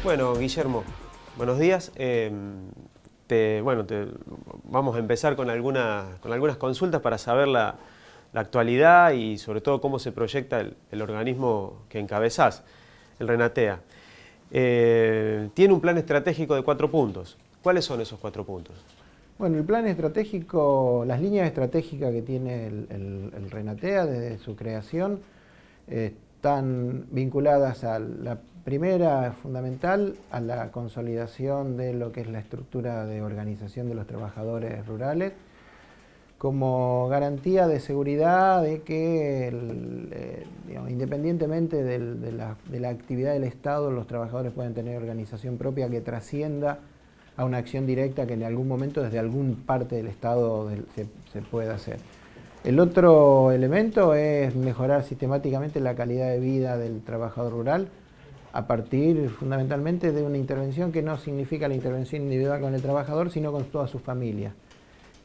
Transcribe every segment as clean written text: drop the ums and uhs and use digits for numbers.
Bueno, Guillermo, buenos días. Vamos a empezar con algunas consultas para saber la actualidad y sobre todo cómo se proyecta el organismo que encabezás, el RENATEA. Tiene un plan estratégico de 4 puntos. ¿Cuáles son esos 4 puntos? Bueno, el plan estratégico, las líneas estratégicas que tiene el RENATEA desde su creación están vinculadas a la primera, fundamental, a la consolidación de lo que es la estructura de organización de los trabajadores rurales, como garantía de seguridad de que, independientemente de la actividad del Estado, los trabajadores pueden tener organización propia que trascienda a una acción directa que en algún momento desde alguna parte del Estado se pueda hacer. El otro elemento es mejorar sistemáticamente la calidad de vida del trabajador rural a partir fundamentalmente de una intervención que no significa la intervención individual con el trabajador, sino con toda su familia.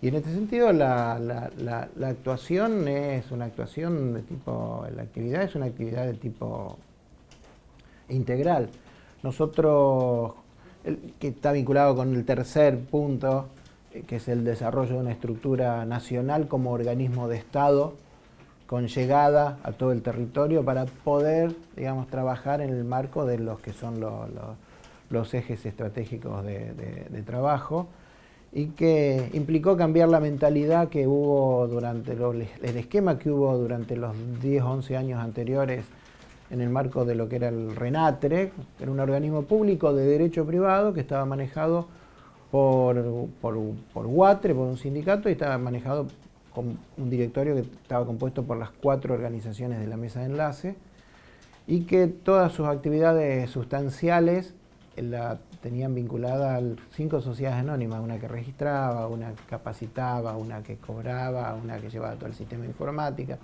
Y en este sentido la actuación es una actuación de tipo, la actividad es una actividad de tipo integral. Nosotros, que está vinculado con el tercer punto, que es el desarrollo de una estructura nacional como organismo de Estado, con llegada a todo el territorio para poder, digamos, trabajar en el marco de los que son los ejes estratégicos de trabajo, y que implicó cambiar la mentalidad que hubo durante el esquema que hubo durante los 10 o 11 años anteriores en el marco de lo que era el RENATRE, que era un organismo público de derecho privado que estaba manejado por UATRE, por un sindicato, y estaba manejado con un directorio que estaba compuesto por las 4 organizaciones de la mesa de enlace, y que todas sus actividades sustanciales la tenían vinculada a 5 sociedades anónimas, una que registraba, una que capacitaba, una que cobraba, una que llevaba todo el sistema informático.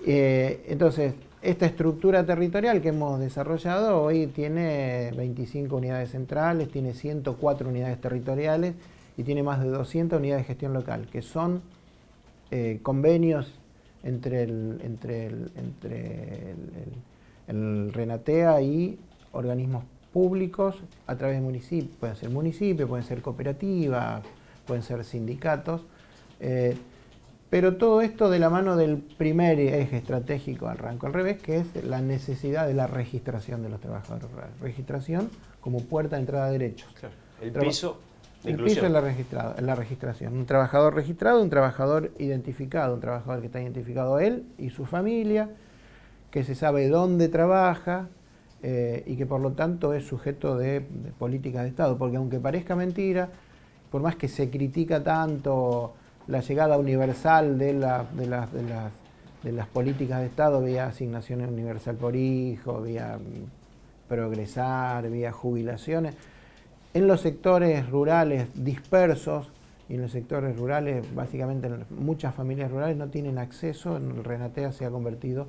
Entonces, esta estructura territorial que hemos desarrollado hoy tiene 25 unidades centrales, tiene 104 unidades territoriales y tiene más de 200 unidades de gestión local, que son convenios entre el RENATEA y organismos públicos a través de municipios. Pueden ser cooperativas, pueden ser sindicatos, pero todo esto de la mano del primer eje estratégico, arranco al revés, que es la necesidad de la registración de los trabajadores rurales. Registración como puerta de entrada de derechos. Claro. El piso es la registración. Un trabajador registrado, un trabajador identificado, un trabajador que está identificado él y su familia, que se sabe dónde trabaja y que por lo tanto es sujeto de políticas de Estado. Porque aunque parezca mentira, por más que se critica tanto la llegada universal de las políticas de Estado vía asignación universal por hijo, vía progresar, vía jubilaciones, en los sectores rurales dispersos, y en los sectores rurales, básicamente muchas familias rurales no tienen acceso, el RENATEA se ha convertido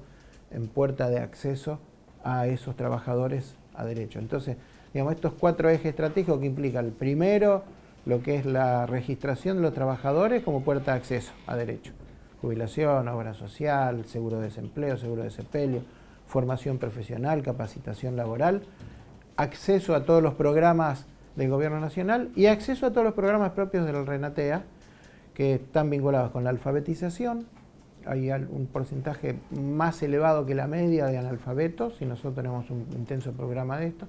en puerta de acceso a esos trabajadores a derecho. Entonces, digamos, estos 4 ejes estratégicos que implican, el primero, lo que es la registración de los trabajadores como puerta de acceso a derecho. Jubilación, obra social, seguro de desempleo, seguro de sepelio, formación profesional, capacitación laboral, acceso a todos los programas del Gobierno Nacional y acceso a todos los programas propios del RENATEA que están vinculados con la alfabetización. Hay un porcentaje más elevado que la media de analfabetos y nosotros tenemos un intenso programa de esto.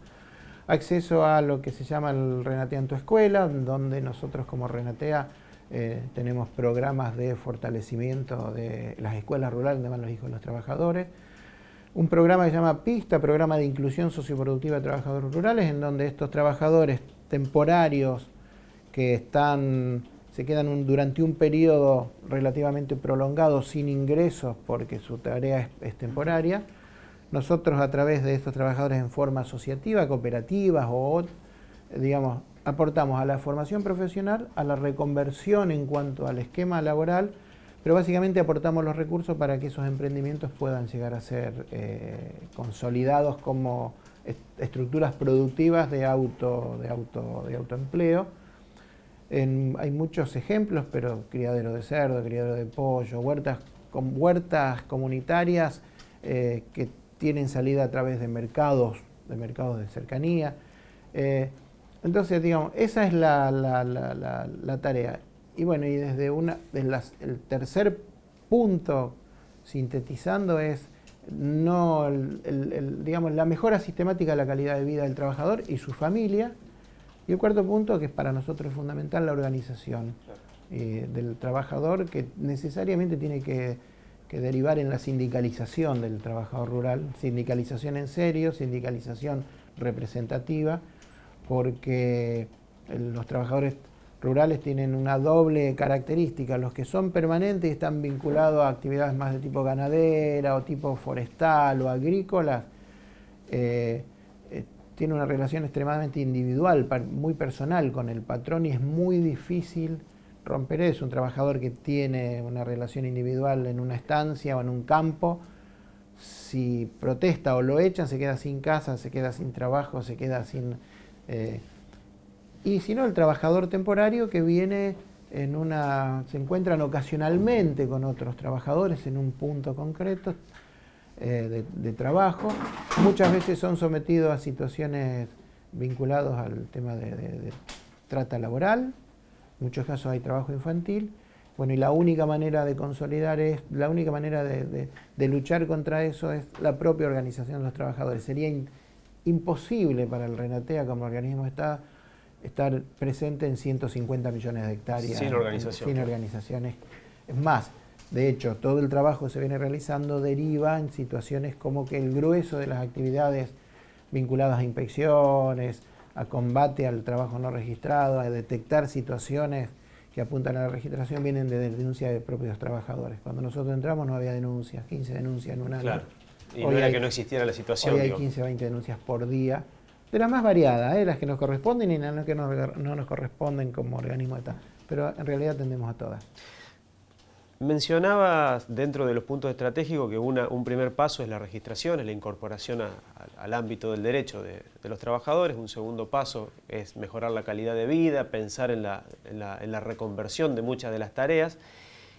Acceso a lo que se llama el RENATEA en tu escuela, donde nosotros como RENATEA tenemos programas de fortalecimiento de las escuelas rurales donde van los hijos de los trabajadores. Un programa que se llama PISTA, Programa de Inclusión Socioproductiva de Trabajadores Rurales, en donde estos trabajadores temporarios que se quedan durante un periodo relativamente prolongado sin ingresos porque su tarea es temporaria. Nosotros a través de estos trabajadores en forma asociativa, cooperativas o, digamos, aportamos a la formación profesional, a la reconversión en cuanto al esquema laboral, pero básicamente aportamos los recursos para que esos emprendimientos puedan llegar a ser consolidados como estructuras productivas de autoempleo. Hay muchos ejemplos, pero criadero de cerdo, criadero de pollo, huertas comunitarias que tienen salida a través de mercados de cercanía. Entonces, digamos, esa es la tarea. Y bueno, y desde el tercer punto, sintetizando, es digamos, la mejora sistemática de la calidad de vida del trabajador y su familia. Y el cuarto punto, que es para nosotros fundamental, la organización del trabajador, que necesariamente tiene que derivar en la sindicalización del trabajador rural, sindicalización en serio, sindicalización representativa, porque los trabajadores rurales tienen una doble característica. Los que son permanentes y están vinculados a actividades más de tipo ganadera o tipo forestal o agrícolas, tiene una relación extremadamente individual, muy personal con el patrón, y es muy difícil romper eso. Un trabajador que tiene una relación individual en una estancia o en un campo, si protesta o lo echan, se queda sin casa, se queda sin trabajo, se queda sin... y si no, el trabajador temporario que viene se encuentran ocasionalmente con otros trabajadores en un punto concreto de trabajo. Muchas veces son sometidos a situaciones vinculadas al tema de trata laboral. En muchos casos hay trabajo infantil. Bueno, y la única manera de consolidar la única manera de luchar contra eso es la propia organización de los trabajadores. Sería imposible para el RENATEA como organismo estar presente en 150 millones de hectáreas. Sin organización. Sin organizaciones. Es más, de hecho, todo el trabajo que se viene realizando deriva en situaciones como que el grueso de las actividades vinculadas a inspecciones, a combate al trabajo no registrado, a detectar situaciones que apuntan a la registración, vienen de denuncias de propios trabajadores. Cuando nosotros entramos no había denuncias, 15 denuncias en un año. Claro. Y hoy no era que no existiera la situación. Hoy hay 15 o 20 denuncias por día, de las más variadas, las que nos corresponden y las que no nos corresponden como organismo de Estado. Pero en realidad atendemos a todas. Mencionabas dentro de los puntos estratégicos que un primer paso es la registración, es la incorporación al ámbito del derecho de los trabajadores. Un segundo paso es mejorar la calidad de vida, pensar en la reconversión de muchas de las tareas.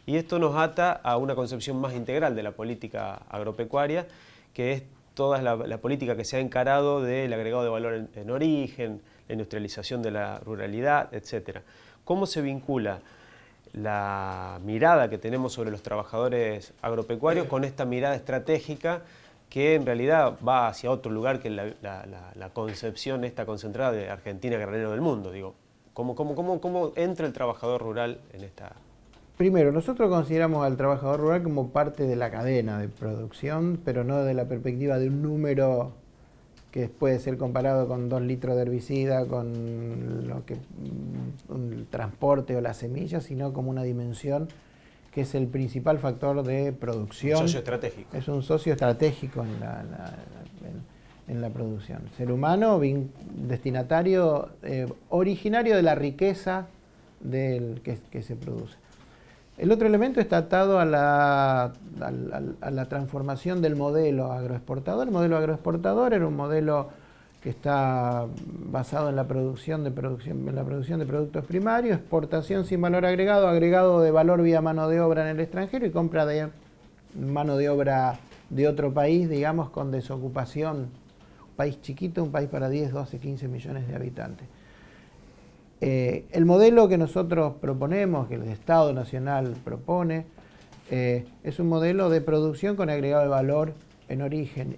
Y esto nos ata a una concepción más integral de la política agropecuaria, que es toda la política que se ha encarado del agregado de valor en origen, la industrialización de la ruralidad, etc. ¿Cómo se vincula la mirada que tenemos sobre los trabajadores agropecuarios con esta mirada estratégica que en realidad va hacia otro lugar que la concepción esta concentrada de Argentina, granero del mundo? Digo, ¿cómo entra el trabajador rural en esta...? Primero, nosotros consideramos al trabajador rural como parte de la cadena de producción, pero no de la perspectiva de un número que puede ser comparado con 2 litros de herbicida, con el transporte o las semillas, sino como una dimensión que es el principal factor de producción. Un socio estratégico. Es un socio estratégico en la producción. Ser humano, destinatario, originario de la riqueza que se produce. El otro elemento está atado a la transformación del modelo agroexportador. El modelo agroexportador era un modelo que está basado en la producción de productos primarios, exportación sin valor agregado, agregado de valor vía mano de obra en el extranjero y compra de mano de obra de otro país, digamos, con desocupación. Un país chiquito, un país para 10, 12, 15 millones de habitantes. El modelo que nosotros proponemos, que el Estado Nacional propone, es un modelo de producción con agregado de valor en origen,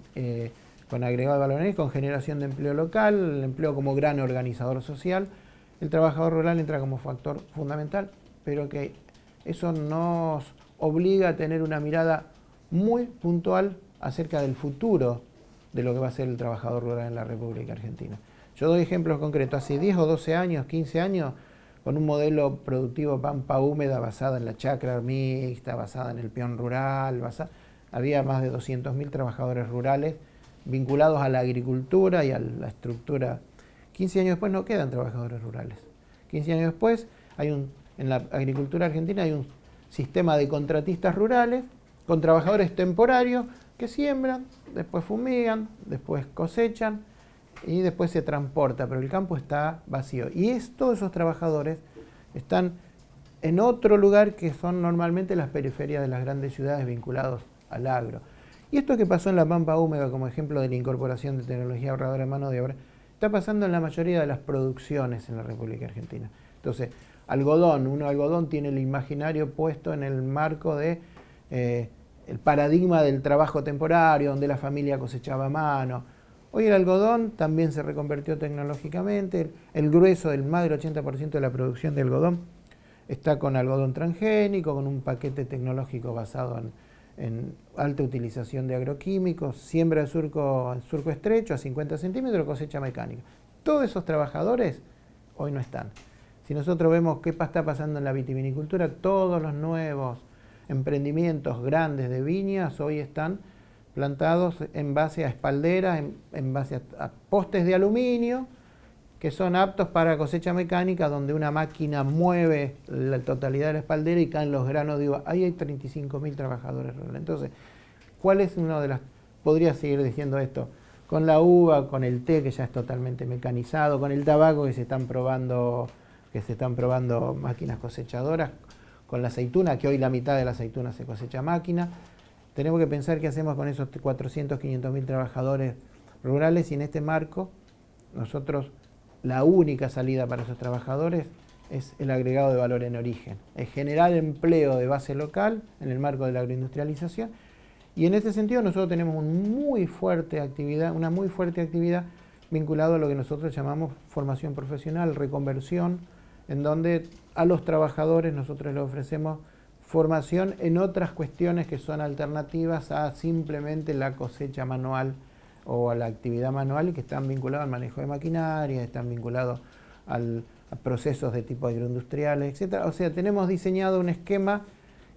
con generación de empleo local, el empleo como gran organizador social. El trabajador rural entra como factor fundamental, pero que eso nos obliga a tener una mirada muy puntual acerca del futuro de lo que va a ser el trabajador rural en la República Argentina. Yo doy ejemplos concretos. Hace 10 o 12 años, 15 años, con un modelo productivo pampa húmeda basada en la chacra mixta, basada en el peón rural, había más de 200.000 trabajadores rurales vinculados a la agricultura y a la estructura. 15 años después no quedan trabajadores rurales. 15 años después, en la agricultura argentina hay un sistema de contratistas rurales con trabajadores temporarios que siembran, después fumigan, después cosechan y después se transporta, pero el campo está vacío. Y todos esos trabajadores están en otro lugar que son normalmente las periferias de las grandes ciudades vinculados al agro. Y esto que pasó en la Pampa Húmeda como ejemplo de la incorporación de tecnología ahorradora de mano de obra, está pasando en la mayoría de las producciones en la República Argentina. Entonces, algodón tiene el imaginario puesto en el marco de el paradigma del trabajo temporario, donde la familia cosechaba a mano. Hoy el algodón también se reconvirtió tecnológicamente, el grueso del más del 80% de la producción de algodón está con algodón transgénico, con un paquete tecnológico basado en alta utilización de agroquímicos, siembra de surco estrecho a 50 centímetros, cosecha mecánica. Todos esos trabajadores hoy no están. Si nosotros vemos qué está pasando en la vitivinicultura, todos los nuevos emprendimientos grandes de viñas hoy están plantados en base a espalderas, en base a postes de aluminio, que son aptos para cosecha mecánica, donde una máquina mueve la totalidad de la espaldera y caen los granos de uva. Ahí hay 35.000 trabajadores rurales. Entonces, ¿cuál es una de las...? Podría seguir diciendo esto. Con la uva, con el té, que ya es totalmente mecanizado, con el tabaco, que se están probando máquinas cosechadoras, con la aceituna, que hoy la mitad de la aceituna se cosecha a máquina. Tenemos que pensar qué hacemos con esos 400, 500.000 trabajadores rurales, y en este marco nosotros... La única salida para esos trabajadores es el agregado de valor en origen, es generar empleo de base local en el marco de la agroindustrialización, y en este sentido nosotros tenemos una muy fuerte actividad vinculada a lo que nosotros llamamos formación profesional, reconversión, en donde a los trabajadores nosotros les ofrecemos formación en otras cuestiones que son alternativas a simplemente la cosecha manual o a la actividad manual, y que están vinculados al manejo de maquinaria, están vinculados a procesos de tipo agroindustriales, etc. O sea, tenemos diseñado un esquema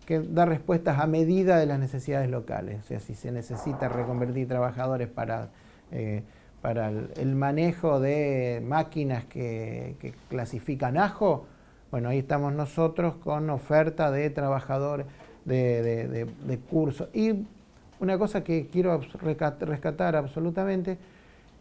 que da respuestas a medida de las necesidades locales. O sea, si se necesita reconvertir trabajadores para el manejo de máquinas que clasifican ajo, bueno, ahí estamos nosotros con oferta de trabajadores, de cursos. Y una cosa que quiero rescatar absolutamente,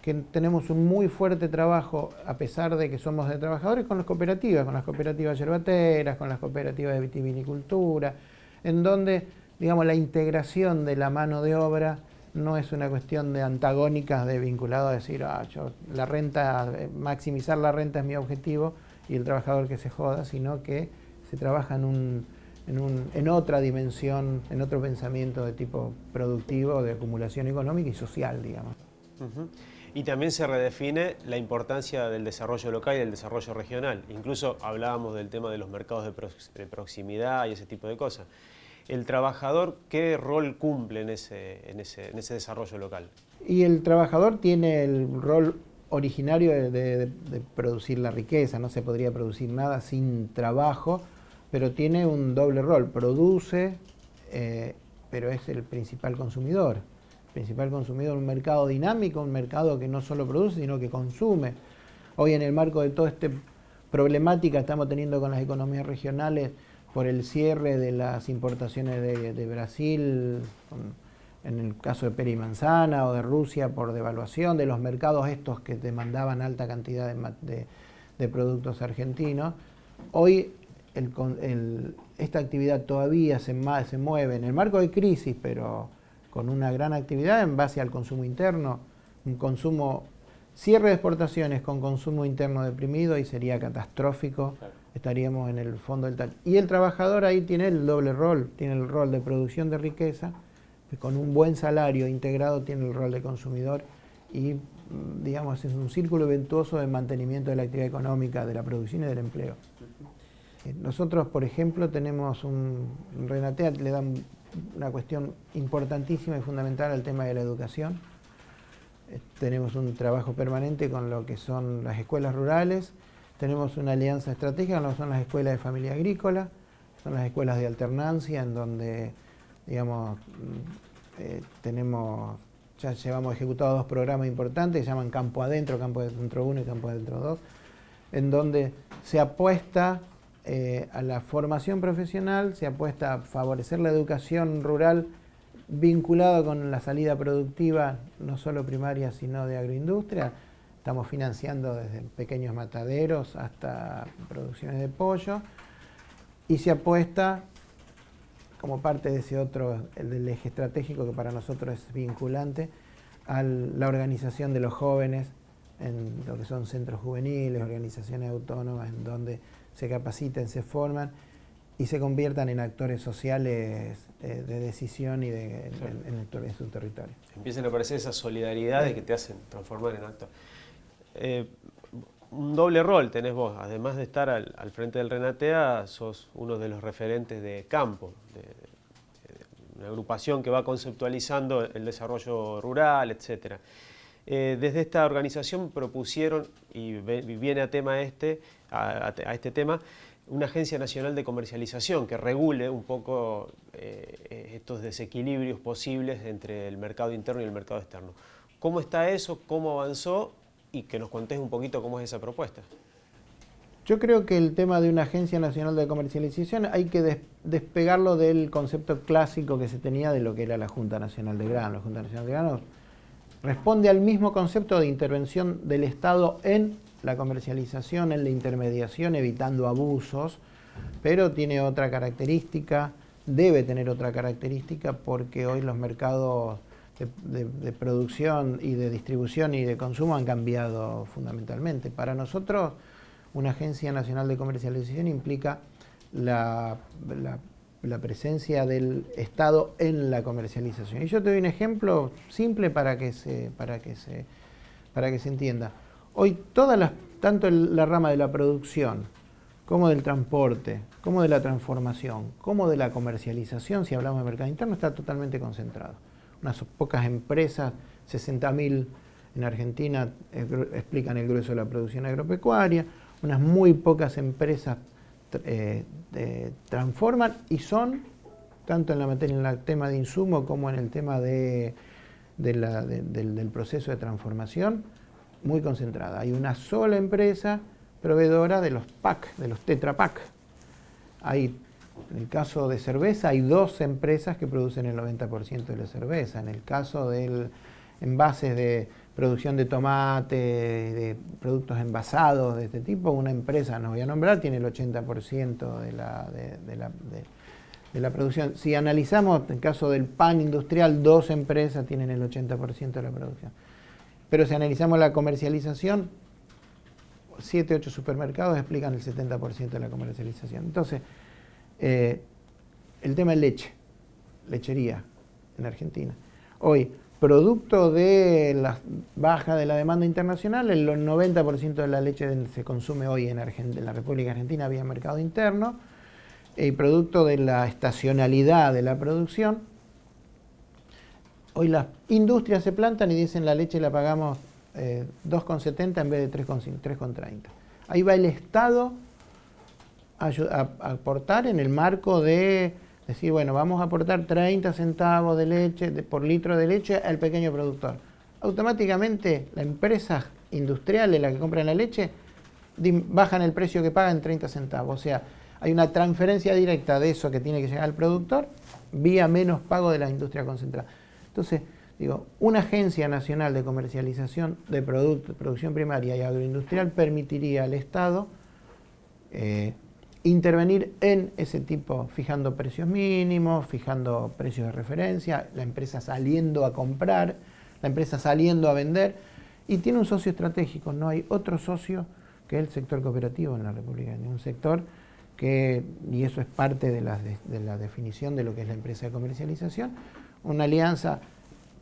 que tenemos un muy fuerte trabajo, a pesar de que somos de trabajadores, con las cooperativas yerbateras, con las cooperativas de vitivinicultura, en donde, digamos, la integración de la mano de obra no es una cuestión de antagónicas, de vinculado a decir, la renta, maximizar la renta es mi objetivo y el trabajador que se joda, sino que se trabaja en otra dimensión, en otro pensamiento de tipo productivo, de acumulación económica y social, digamos. Y también se redefine la importancia del desarrollo local y del desarrollo regional. Incluso hablábamos del tema de los mercados de proximidad y ese tipo de cosas. ¿El trabajador qué rol cumple en ese desarrollo local? Y el trabajador tiene el rol originario de producir la riqueza. No se podría producir nada sin trabajo, pero tiene un doble rol. Produce, pero es el principal consumidor. Un mercado dinámico, un mercado que no solo produce, sino que consume. Hoy, en el marco de toda esta problemática que estamos teniendo con las economías regionales, por el cierre de las importaciones de Brasil, en el caso de pera y manzana, o de Rusia por devaluación, de los mercados estos que demandaban alta cantidad de productos argentinos, hoy esta actividad todavía se mueve en el marco de crisis, pero con una gran actividad en base al consumo interno, un consumo, cierre de exportaciones con consumo interno deprimido, y sería catastrófico. Claro. Estaríamos en el fondo del tal. Y el trabajador ahí tiene el doble rol, tiene el rol de producción de riqueza, que con un buen salario integrado tiene el rol de consumidor, y digamos es un círculo virtuoso de mantenimiento de la actividad económica, de la producción y del empleo. Nosotros, por ejemplo, tenemos en Renatea le dan una cuestión importantísima y fundamental al tema de la educación. Tenemos un trabajo permanente con lo que son las escuelas rurales, tenemos una alianza estratégica con lo que son las escuelas de familia agrícola, son las escuelas de alternancia, en donde, digamos, ya llevamos ejecutados 2 programas importantes que se llaman Campo Adentro 1 y Campo Adentro 2, en donde se apuesta a la formación profesional, se apuesta a favorecer la educación rural vinculada con la salida productiva, no solo primaria, sino de agroindustria. Estamos financiando desde pequeños mataderos hasta producciones de pollo. Y se apuesta, como parte de ese otro, el del eje estratégico que para nosotros es vinculante, a la organización de los jóvenes en lo que son centros juveniles, organizaciones autónomas, en donde se capaciten, se forman y se conviertan en actores sociales de decisión y en su territorio. Empiezan a aparecer esas solidaridades que te hacen transformar en actor. Un doble rol tenés vos, además de estar al frente del Renatea, sos uno de los referentes de campo, de una agrupación que va conceptualizando el desarrollo rural, etc. Desde esta organización propusieron, y viene a este tema, una agencia nacional de comercialización que regule un poco estos desequilibrios posibles entre el mercado interno y el mercado externo. ¿Cómo está eso? ¿Cómo avanzó? Y que nos contés un poquito cómo es esa propuesta. Yo creo que el tema de una agencia nacional de comercialización hay que despegarlo del concepto clásico que se tenía de lo que era la Junta Nacional de Granos. La Junta Nacional de Granos responde al mismo concepto de intervención del Estado en la comercialización, en la intermediación, evitando abusos, pero tiene otra característica, debe tener otra característica, porque hoy los mercados de producción y de distribución y de consumo han cambiado fundamentalmente. Para nosotros, una agencia nacional de comercialización implica la presencia del Estado en la comercialización. Y yo te doy un ejemplo simple para que se entienda. Hoy tanto la rama de la producción, como del transporte, como de la transformación, como de la comercialización, si hablamos de mercado interno, está totalmente concentrado. Unas pocas empresas, 60.000 en Argentina, explican el grueso de la producción agropecuaria, unas muy pocas empresas transforman y son, tanto en la materia, en el tema de insumo como en el tema del proceso de transformación, muy concentrada. Hay una sola empresa proveedora de los PAC, de los Tetra Pak. En el caso de cerveza hay 2 empresas que producen el 90% de la cerveza. En el caso de envases de producción de tomate, de productos envasados de este tipo, una empresa, no voy a nombrar, tiene el 80% de la producción. Si analizamos el caso del pan industrial, 2 empresas tienen el 80% de la producción. Pero si analizamos la comercialización, 7, 8 supermercados explican el 70% de la comercialización. Entonces, el tema de lechería en Argentina. Hoy, producto de la baja de la demanda internacional, el 90% de la leche se consume hoy en la República Argentina vía mercado interno, y producto de la estacionalidad de la producción, hoy las industrias se plantan y dicen la leche la pagamos 2,70 en vez de 3,30. Ahí va el Estado a aportar en el marco de decir, bueno, vamos a aportar 30 centavos de leche por litro de leche al pequeño productor. Automáticamente la empresa industrial en la que compran la leche bajan el precio que pagan en 30 centavos. O sea, hay una transferencia directa de eso que tiene que llegar al productor vía menos pago de la industria concentrada. Entonces, digo, una agencia nacional de comercialización de producción primaria y agroindustrial permitiría al Estado intervenir en ese tipo, fijando precios mínimos, fijando precios de referencia, la empresa saliendo a comprar, la empresa saliendo a vender, y tiene un socio estratégico. No hay otro socio que el sector cooperativo en la República, ni un sector que, y eso es parte de la definición de lo que es la empresa de comercialización, una alianza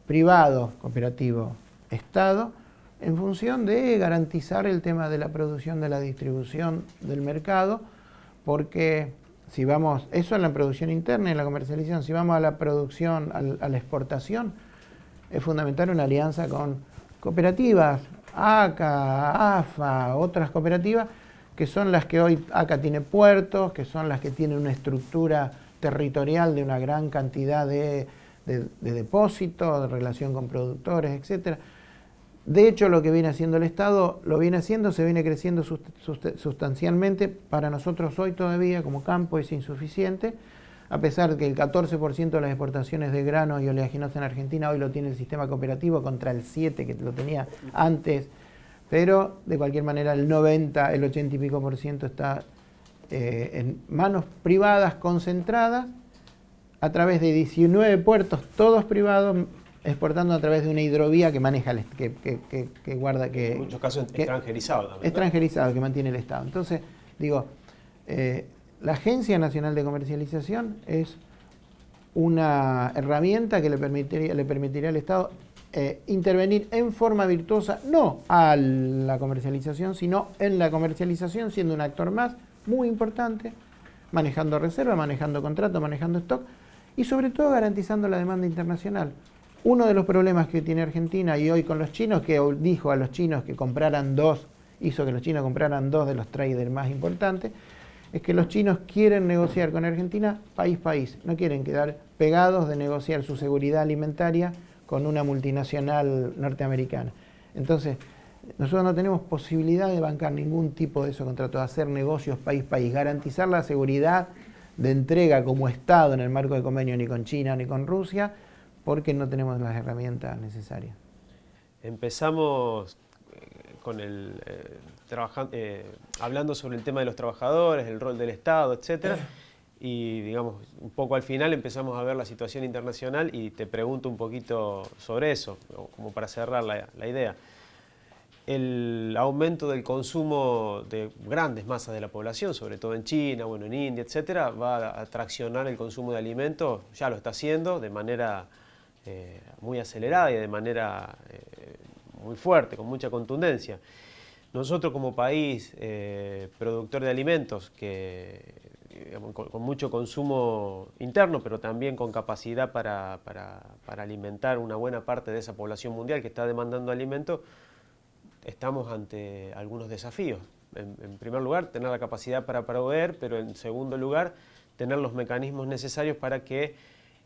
privado, cooperativo, Estado, en función de garantizar el tema de la producción, de la distribución del mercado, porque si vamos, eso en la producción interna y en la comercialización, si vamos a la producción, a la exportación, es fundamental una alianza con cooperativas, ACA, AFA, otras cooperativas, que son las que hoy ACA tiene puertos, que son las que tienen una estructura territorial de una gran cantidad de depósitos, de relación con productores, etc. De hecho, lo que viene haciendo el Estado, lo viene haciendo, se viene creciendo sustancialmente. Para nosotros hoy todavía, como campo, es insuficiente, a pesar de que el 14% de las exportaciones de granos y oleaginosas en Argentina hoy lo tiene el sistema cooperativo contra el 7% que lo tenía antes, pero de cualquier manera el 90, el 80 y pico por ciento está en manos privadas concentradas a través de 19 puertos, todos privados, exportando a través de una hidrovía que maneja, que guarda, que... En muchos casos extranjerizado también, ¿no? Extranjerizado, que mantiene el Estado. Entonces, digo, la Agencia Nacional de Comercialización es una herramienta que le permitiría al Estado intervenir en forma virtuosa, no a la comercialización, sino en la comercialización, siendo un actor más muy importante, manejando reserva, manejando contrato, manejando stock y sobre todo garantizando la demanda internacional. Uno de los problemas que tiene Argentina y hoy con los chinos, que dijo a los chinos que compraran hizo que los chinos compraran 2 de los traders más importantes, es que los chinos quieren negociar con Argentina país, no quieren quedar pegados de negociar su seguridad alimentaria con una multinacional norteamericana. Entonces, nosotros no tenemos posibilidad de bancar ningún tipo de esos contratos, de hacer negocios país, garantizar la seguridad de entrega como Estado en el marco de convenio ni con China ni con Rusia, porque no tenemos las herramientas necesarias. Empezamos con hablando sobre el tema de los trabajadores, el rol del Estado, etcétera, y digamos, un poco al final empezamos a ver la situación internacional y te pregunto un poquito sobre eso, como para cerrar la idea. El aumento del consumo de grandes masas de la población, sobre todo en China, bueno, en India, etcétera, va a traccionar el consumo de alimentos, ya lo está haciendo de manera muy acelerada y de manera muy fuerte, con mucha contundencia. Nosotros como país productor de alimentos, digamos, con mucho consumo interno, pero también con capacidad para alimentar una buena parte de esa población mundial que está demandando alimentos, estamos ante algunos desafíos. En primer lugar, tener la capacidad para proveer, pero en segundo lugar, tener los mecanismos necesarios para que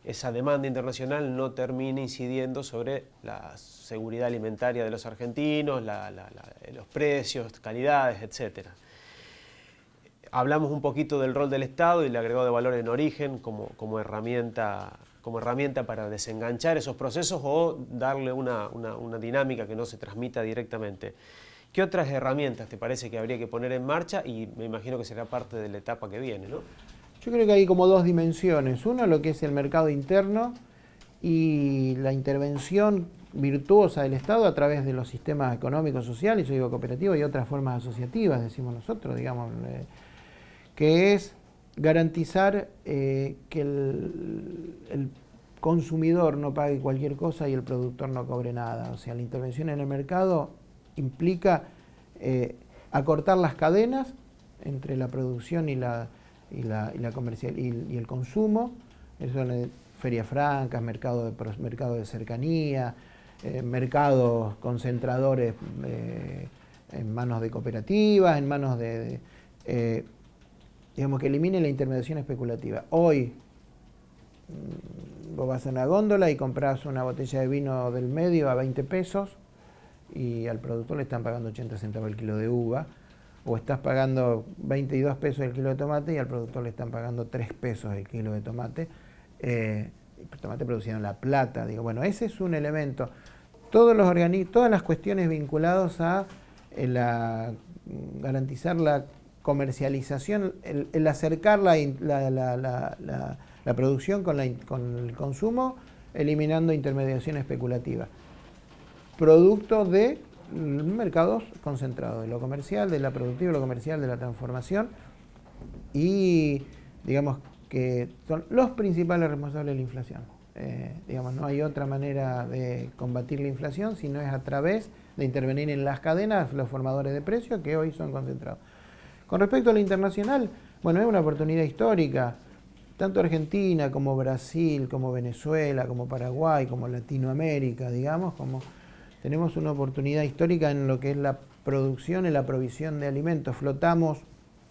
esa demanda internacional no termine incidiendo sobre la seguridad alimentaria de los argentinos, los precios, calidades, etc. Hablamos un poquito del rol del Estado y el agregado de valor en origen como herramienta para desenganchar esos procesos o darle una dinámica que no se transmita directamente. ¿Qué otras herramientas te parece que habría que poner en marcha? Y me imagino que será parte de la etapa que viene, ¿no? Yo creo que hay como 2 dimensiones. Uno, lo que es el mercado interno y la intervención virtuosa del Estado a través de los sistemas económicos, sociales, yo digo cooperativos y otras formas asociativas, decimos nosotros, digamos, que es garantizar que el consumidor no pague cualquier cosa y el productor no cobre nada. O sea, la intervención en el mercado implica acortar las cadenas entre la producción y la comercial y el consumo. Eso son ferias francas, mercado de cercanía, mercados concentradores en manos de cooperativas, en manos digamos, que elimine la intermediación especulativa. Hoy vos vas a una góndola y compras una botella de vino del medio a 20 pesos y al productor le están pagando 80 centavos el kilo de uva, o estás pagando 22 pesos el kilo de tomate y al productor le están pagando 3 pesos el kilo de tomate. El tomate producido en La Plata. Digo, bueno, ese es un elemento. Todas las cuestiones vinculadas a garantizar la comercialización, el acercar la producción con el consumo, eliminando intermediación especulativa. Producto de mercados concentrados, de lo comercial, de la productiva, de lo comercial, de la transformación, y digamos que son los principales responsables de la inflación. Digamos, no hay otra manera de combatir la inflación si no es a través de intervenir en las cadenas, los formadores de precios que hoy son concentrados. Con respecto a lo internacional, bueno, es una oportunidad histórica. Tanto Argentina como Brasil, como Venezuela, como Paraguay, como Latinoamérica, digamos, tenemos una oportunidad histórica en lo que es la producción y la provisión de alimentos. Flotamos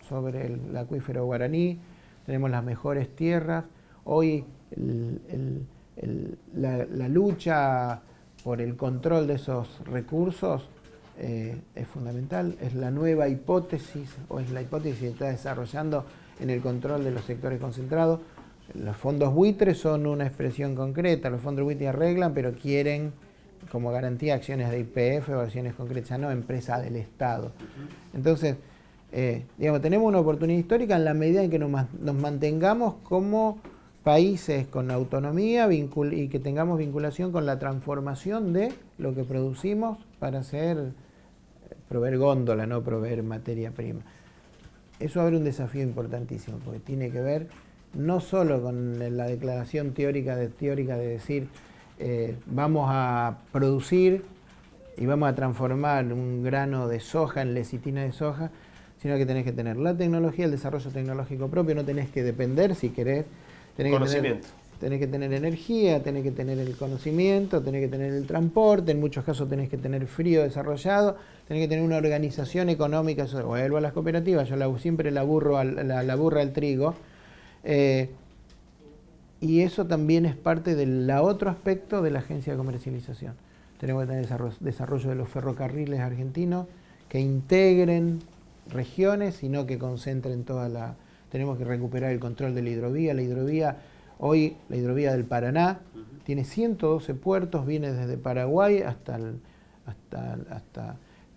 sobre el acuífero guaraní, tenemos las mejores tierras. Hoy la lucha por el control de esos recursos es fundamental. Es la nueva hipótesis, o es la hipótesis que se está desarrollando en el control de los sectores concentrados. Los fondos buitres son una expresión concreta. Los fondos buitres arreglan, pero quieren como garantía acciones de YPF o acciones concretas, ya no empresa del Estado. Entonces, digamos, tenemos una oportunidad histórica en la medida en que nos mantengamos como países con autonomía y que tengamos vinculación con la transformación de lo que producimos para proveer góndola, no proveer materia prima. Eso abre un desafío importantísimo, porque tiene que ver no solo con la declaración teórica de decir vamos a producir y vamos a transformar un grano de soja en lecitina de soja, sino que tenés que tener la tecnología, el desarrollo tecnológico propio, no tenés que depender, si querés, tenés que tener energía, tenés que tener el conocimiento, tenés que tener el transporte, en muchos casos tenés que tener frío desarrollado, tenés que tener una organización económica, vuelvo a las cooperativas, yo siempre la burra al trigo, y eso también es parte del otro aspecto de la agencia de comercialización. Tenemos que tener desarrollo de los ferrocarriles argentinos que integren regiones y no que concentren Tenemos que recuperar el control de la hidrovía. Hoy la hidrovía del Paraná tiene 112 puertos, viene desde Paraguay hasta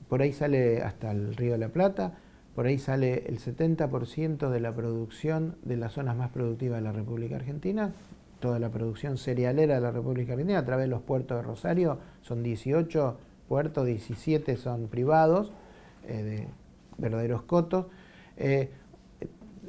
por ahí sale hasta el Río de la Plata, por ahí sale el 70% de la producción de las zonas más productivas de la República Argentina, toda la producción cerealera de la República Argentina a través de los puertos de Rosario, son 18 puertos, 17 son privados, de verdaderos cotos.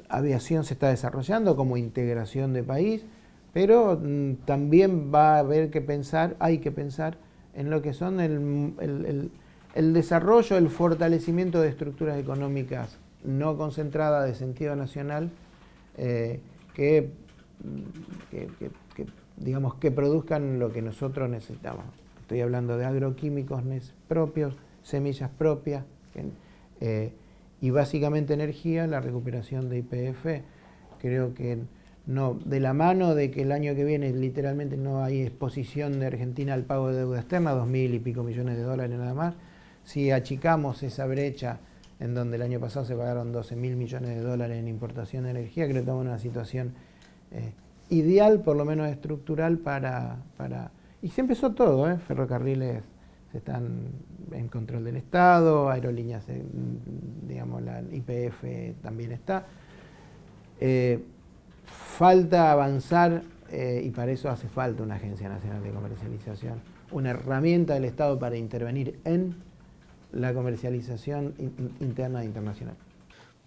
Aviación se está desarrollando como integración de país, pero también va a haber que pensar, hay que pensar en lo que son el desarrollo, el fortalecimiento de estructuras económicas no concentradas de sentido nacional que digamos que produzcan lo que nosotros necesitamos. Estoy hablando de agroquímicos propios, semillas propias, y básicamente energía, la recuperación de YPF. Creo que no, de la mano de que el año que viene literalmente no hay exposición de Argentina al pago de deuda externa, 2.000 y pico millones de dólares nada más. Si achicamos esa brecha en donde el año pasado se pagaron 12.000 millones de dólares en importación de energía, creo que estamos en una situación ideal, por lo menos estructural, y se empezó todo, ferrocarriles están en control del Estado, aerolíneas, digamos, la YPF también está. Falta avanzar, y para eso hace falta una Agencia Nacional de Comercialización, una herramienta del Estado para intervenir en la comercialización interna e internacional.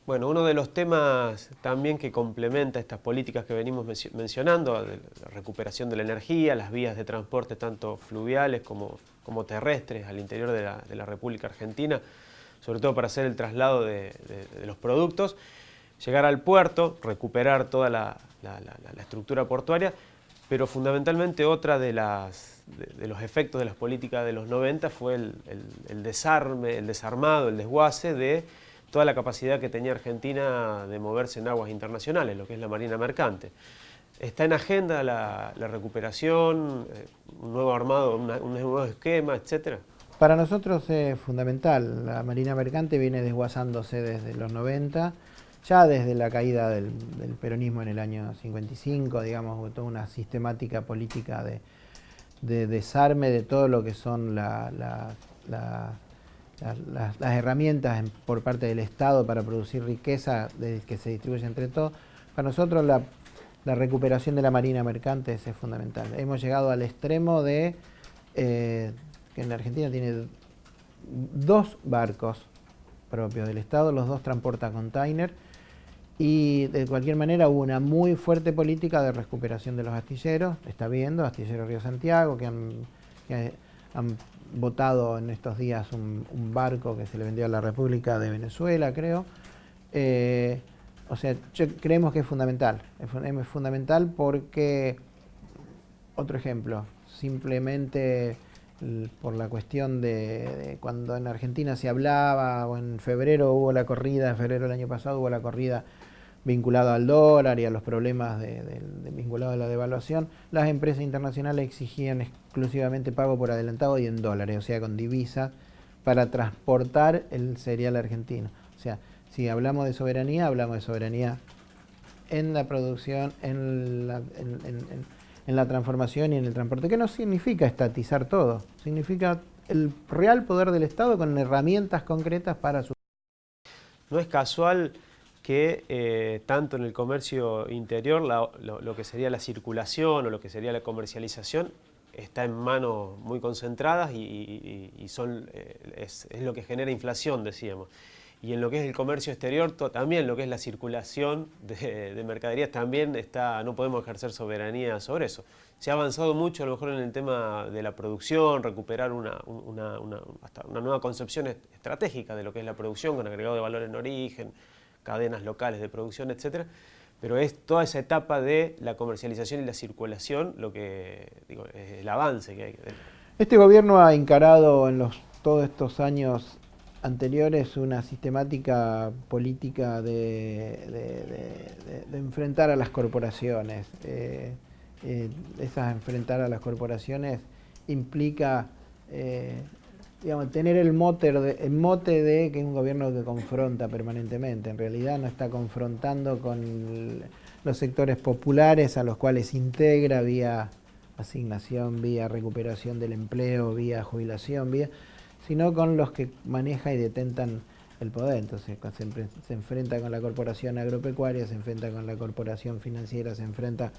Bueno, uno de los temas también que complementa estas políticas que venimos mencionando, de la recuperación de la energía, las vías de transporte tanto fluviales como terrestres al interior de la República Argentina, sobre todo para hacer el traslado de los productos, llegar al puerto, recuperar toda la estructura portuaria, pero fundamentalmente otra de los efectos de las políticas de los 90 fue el desarme, el desarmado, el desguace de toda la capacidad que tenía Argentina de moverse en aguas internacionales, lo que es la marina mercante. Está en agenda la recuperación, un nuevo armado, un nuevo esquema, etcétera. Para nosotros es fundamental. La marina mercante viene desguazándose desde los 90, ya desde la caída del peronismo en el año 55, digamos, toda una sistemática política de desarme de todo lo que son las herramientas por parte del Estado para producir riqueza que se distribuye entre todos. Para nosotros la recuperación de la marina mercante es fundamental. Hemos llegado al extremo de que en la Argentina tiene 2 barcos propios del Estado, los 2 transportan container, y de cualquier manera hubo una muy fuerte política de recuperación de los astilleros. Está viendo, Astillero Río Santiago, que han votado en estos días un barco que se le vendió a la República de Venezuela, creo. O sea, creemos que es fundamental. Es fundamental porque, otro ejemplo, simplemente por la cuestión de cuando en Argentina se hablaba, o en febrero hubo la corrida, en febrero del año pasado hubo la corrida vinculado al dólar y a los problemas vinculados a la devaluación, las empresas internacionales exigían exclusivamente pago por adelantado y en dólares, o sea, con divisa, para transportar el cereal argentino. O sea, si hablamos de soberanía, hablamos de soberanía en la producción, en la transformación y en el transporte, que no significa estatizar todo, significa el real poder del Estado con herramientas concretas para su... No es casual que tanto en el comercio interior lo que sería la circulación o lo que sería la comercialización está en manos muy concentradas y es lo que genera inflación, decíamos. Y en lo que es el comercio exterior, también lo que es la circulación de mercaderías, también no podemos ejercer soberanía sobre eso. Se ha avanzado mucho a lo mejor en el tema de la producción, recuperar hasta una nueva concepción estratégica de lo que es la producción, con agregado de valor en origen, cadenas locales de producción, etc. Pero es toda esa etapa de la comercialización y la circulación lo que digo, es el avance que hay. Este gobierno ha encarado en todos estos años anteriores una sistemática política de enfrentar a las corporaciones. Enfrentar a las corporaciones implica digamos, tener el mote de que es un gobierno que confronta permanentemente. En realidad no está confrontando con los sectores populares a los cuales integra vía asignación, vía recuperación del empleo, vía jubilación, sino con los que maneja y detentan el poder. Entonces se enfrenta con la corporación agropecuaria, se enfrenta con la corporación financiera, se enfrenta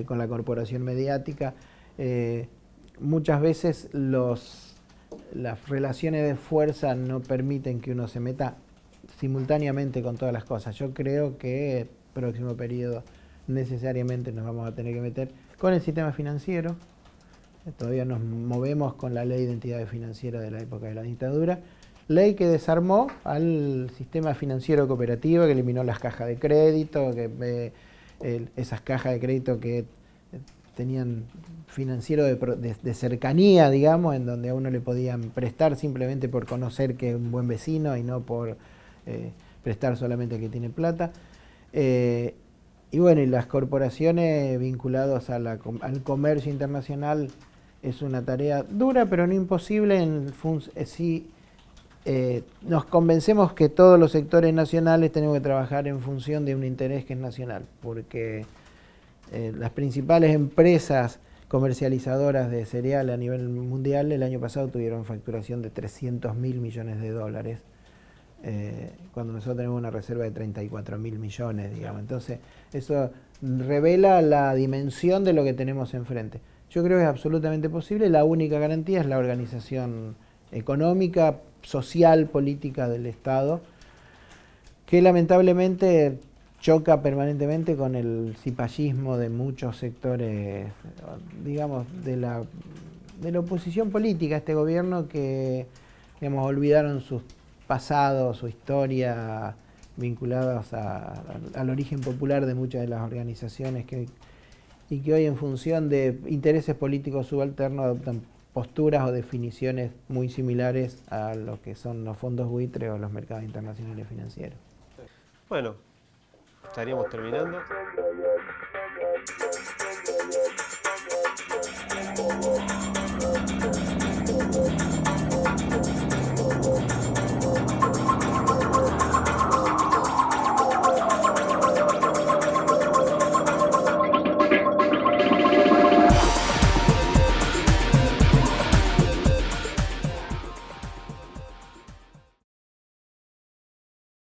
con la corporación mediática. Muchas veces las relaciones de fuerza no permiten que uno se meta simultáneamente con todas las cosas. Yo creo que el próximo periodo necesariamente nos vamos a tener que meter con el sistema financiero. Todavía nos movemos con la ley de entidades financieras de la época de la dictadura, ley que desarmó al sistema financiero cooperativo, que eliminó las cajas de crédito, esas cajas de crédito que tenían financiero de cercanía, digamos, en donde a uno le podían prestar simplemente por conocer que es un buen vecino y no por prestar solamente que tiene plata. Y bueno, y las corporaciones vinculadas al comercio internacional es una tarea dura, pero no imposible si nos convencemos que todos los sectores nacionales tenemos que trabajar en función de un interés que es nacional, porque las principales empresas comercializadoras de cereal a nivel mundial el año pasado tuvieron facturación de 300.000 millones de dólares, cuando nosotros tenemos una reserva de 34.000 millones, digamos. Entonces, eso revela la dimensión de lo que tenemos enfrente. Yo creo que es absolutamente posible. La única garantía es la organización económica, social, política del Estado, que lamentablemente choca permanentemente con el cipallismo de muchos sectores, digamos, de la oposición política a este gobierno, que, digamos, olvidaron sus pasados, su historia, vinculados al origen popular de muchas de las organizaciones y que hoy, en función de intereses políticos subalternos, adoptan posturas o definiciones muy similares a lo que son los fondos buitres o los mercados internacionales financieros. Bueno, estaríamos terminando.